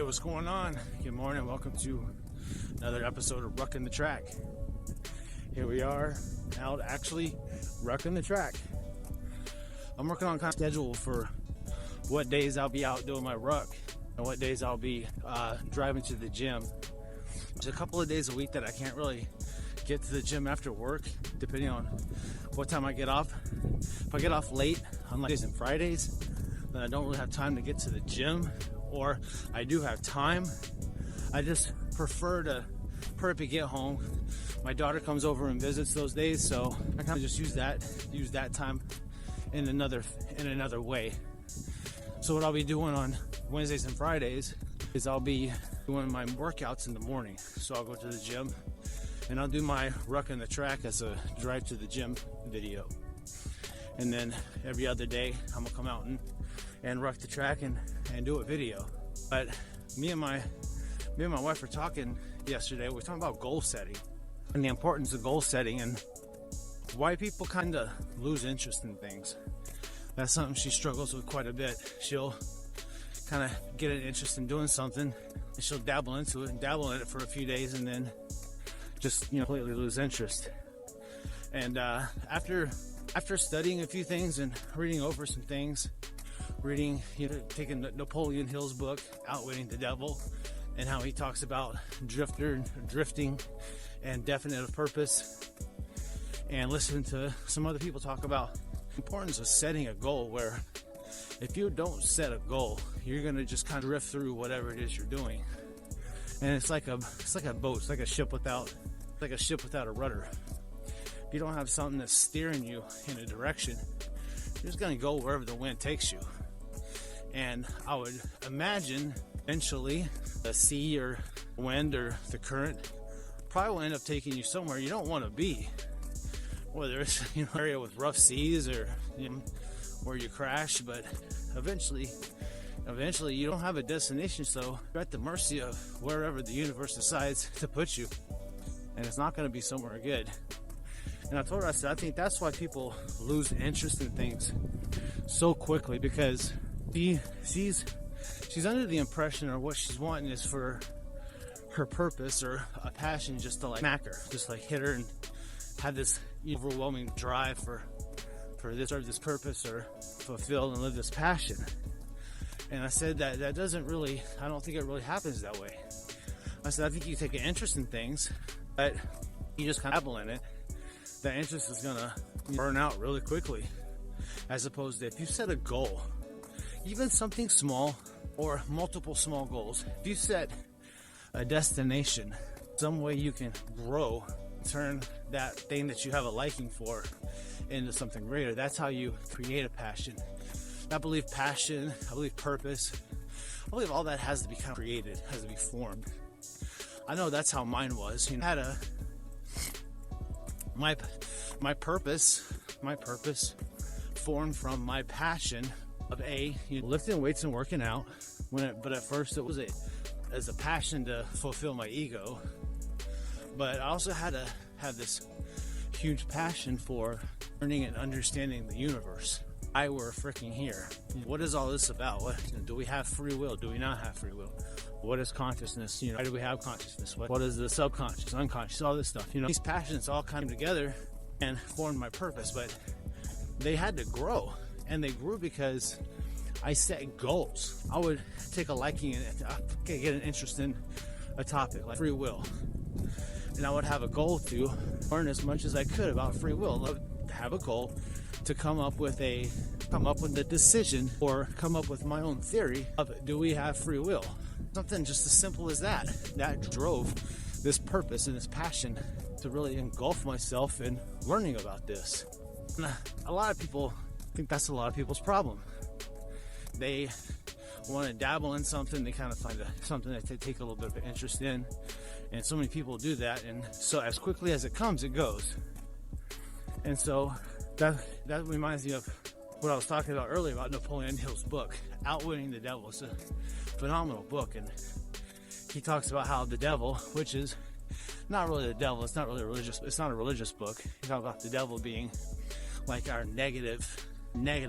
what's going on? Good morning. Welcome to another episode of Ruckin the Track. Here we are out actually rucking the track. I'm working on kind of schedule for what days I'll be out doing my ruck and what days I'll be driving to the gym. There's a couple of days a week that I can't really get to the gym after work, depending on what time I get off. If I get off late on Mondays and Fridays, then I don't really have time to get to the gym, or I do have time. I just prefer to get home. My daughter comes over and visits those days, so I kind of just use that time in another way. So what I'll be doing on Wednesdays and Fridays is I'll be doing my workouts in the morning. So I'll go to the gym and I'll do my ruck in the track as a drive to the gym video. And then every other day I'm gonna come out and ruck the track and do a video. But me and my wife were talking yesterday. We were talking about goal setting and the importance of goal setting and why people kind of lose interest in things. That's something she struggles with quite a bit. She'll kind of get an interest in doing something and she'll dabble in it for a few days and then just completely lose interest. And after studying a few things and reading over some things, taking Napoleon Hill's book, Outwitting the Devil, and how he talks about drifting and definite of purpose, and listening to some other people talk about the importance of setting a goal, where if you don't set a goal, you're gonna just kind of drift through whatever it is you're doing. And it's like a boat, it's like a ship without a rudder. If you don't have something that's steering you in a direction, you're just gonna go wherever the wind takes you. And I would imagine eventually the sea or wind or the current probably will end up taking you somewhere you don't want to be. Whether it's an area with rough seas or where you crash, but eventually you don't have a destination, so you're at the mercy of wherever the universe decides to put you, and it's not going to be somewhere good. And I told her, I said, I think that's why people lose interest in things so quickly, because she's under the impression, or what she's wanting is for her purpose or a passion just to like smack her, just like hit her and have this overwhelming drive for this or this purpose, or fulfill and live this passion. And I said that doesn't really, I don't think it really happens that way. I said, I think you take an interest in things, but you just kind of dabble in it. That interest is gonna burn out really quickly, as opposed to if you set a goal, even something small or multiple small goals. If you set a destination, some way you can grow, turn that thing that you have a liking for into something greater. That's how you create a passion. I believe passion, I believe purpose, I believe all that has to be kind of created, has to be formed. I know that's how mine was. I had my purpose formed from my passion of lifting weights and working out. But at first it was as a passion to fulfill my ego. But I also had to have this huge passion for learning and understanding the universe. Why we're freaking here. What is all this about? Do we have free will? Do we not have free will? What is consciousness? Why do we have consciousness? What is the subconscious, unconscious, all this stuff? These passions all came together and formed my purpose, but they had to grow, and they grew because I set goals. I would take a liking in it, get an interest in a topic like free will, and I would have a goal to learn as much as I could about free will. I would have a goal to come up with a decision, or come up with my own theory of, do we have free will? Something just as simple as that drove this purpose and this passion to really engulf myself in learning about this. And a lot of people think that's a lot of people's problem. They want to dabble in something, they kind of find something that they take a little bit of interest in, and so many people do that, and so as quickly as it comes, it goes. And so that reminds me of what I was talking about earlier about Napoleon Hill's book, Outwitting the Devil. It's a phenomenal book, and he talks about how the devil, which is not really the devil, it's not really religious, it's not a religious book. He talks about the devil being like our negative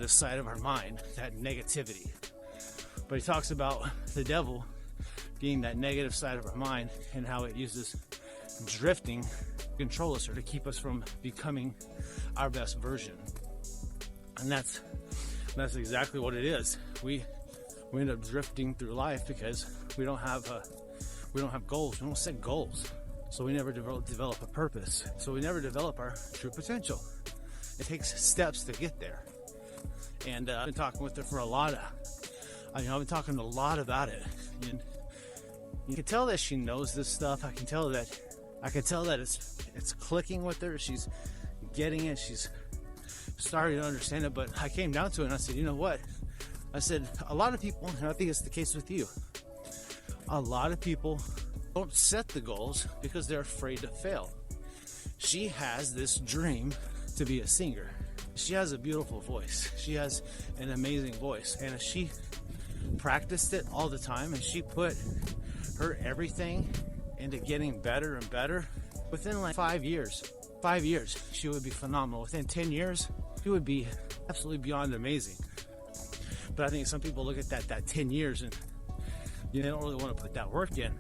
side of our mind, that negativity. But he talks about the devil being that negative side of our mind and how it uses drifting to control us or to keep us from becoming our best version. And that's exactly what it is. We end up drifting through life because we don't have goals. We don't set goals. So we never develop a purpose. So we never develop our true potential. It takes steps to get there. And I've been talking with her for I've been talking a lot about it. And you can tell that she knows this stuff. I can tell that it's clicking with her. She's getting it. She's starting to understand it. But I came down to it and I said, you know what? I said, a lot of people, and I think it's the case with you, a lot of people don't set the goals because they're afraid to fail. She has this dream to be a singer. She has a beautiful voice. She has an amazing voice. And if she practiced it all the time and she put her everything into getting better and better, within like 5 years, she would be phenomenal. Within 10 years, she would be absolutely beyond amazing. But I think some people look at that 10 years and they don't really want to put that work in.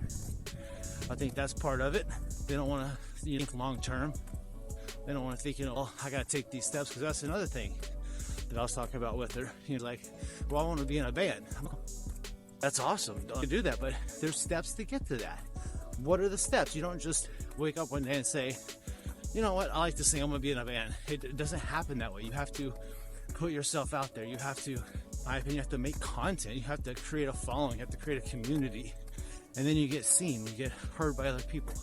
I think that's part of it. They don't want to think long term. They don't want to think, I got to take these steps, because that's another thing that I was talking about with her. Like, well, I want to be in a band. That's awesome. You can do that, but there's steps to get to that. What are the steps? You don't just wake up one day and say, you know what, I like to sing, I'm going to be in a band. It doesn't happen that way. You have to put yourself out there. You have to, in my opinion, you have to make content. You have to create a following. You have to create a community. And then you get seen. You get heard by other people.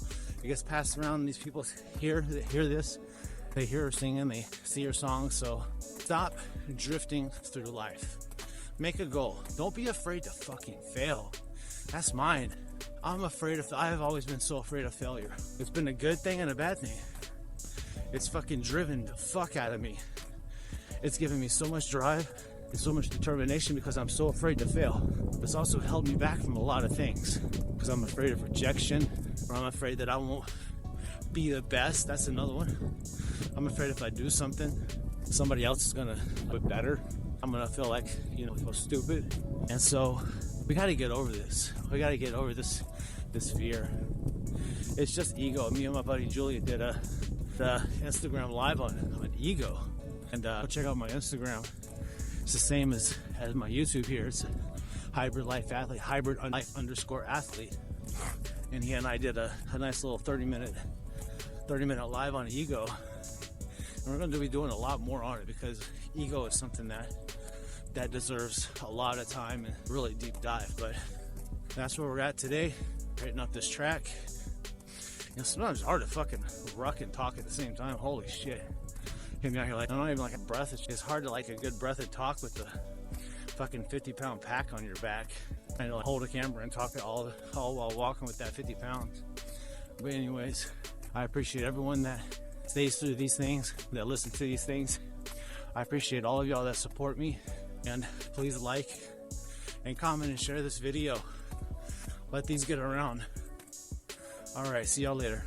It gets passed around. These people hear this. They hear her singing. They see her songs. So stop drifting through life. Make a goal. Don't be afraid to fucking fail. That's mine. I've always been so afraid of failure. It's been a good thing and a bad thing. It's fucking driven the fuck out of me. It's given me so much drive and so much determination because I'm so afraid to fail. It's also held me back from a lot of things because I'm afraid of rejection, or I'm afraid that I won't be the best. That's another one. I'm afraid if I do something, somebody else is gonna do it better. I'm gonna feel like, feel stupid. And so we gotta get over this. We gotta get over this fear. It's just ego. Me and my buddy Julia did the Instagram live on ego. And check out my Instagram. It's the same as my YouTube here. It's hybrid life athlete, hybrid_athlete. And he and I did a nice little 30-minute live on ego. And we're going to be doing a lot more on it because ego is something that deserves a lot of time and really deep dive. But that's where we're at today, hitting up this track. Sometimes it's hard to fucking ruck and talk at the same time. Holy shit. Hit me out here like, I'm not even like a breath. It's hard to like a good breath and talk with the fucking 50-pound pack on your back. And like hold a camera and talk it all while walking with that 50 pounds. But anyways, I appreciate everyone that stays through these things, that listen to these things. I appreciate all of y'all that support me. And please like and comment and share this video. Let these get around. All right, see y'all later.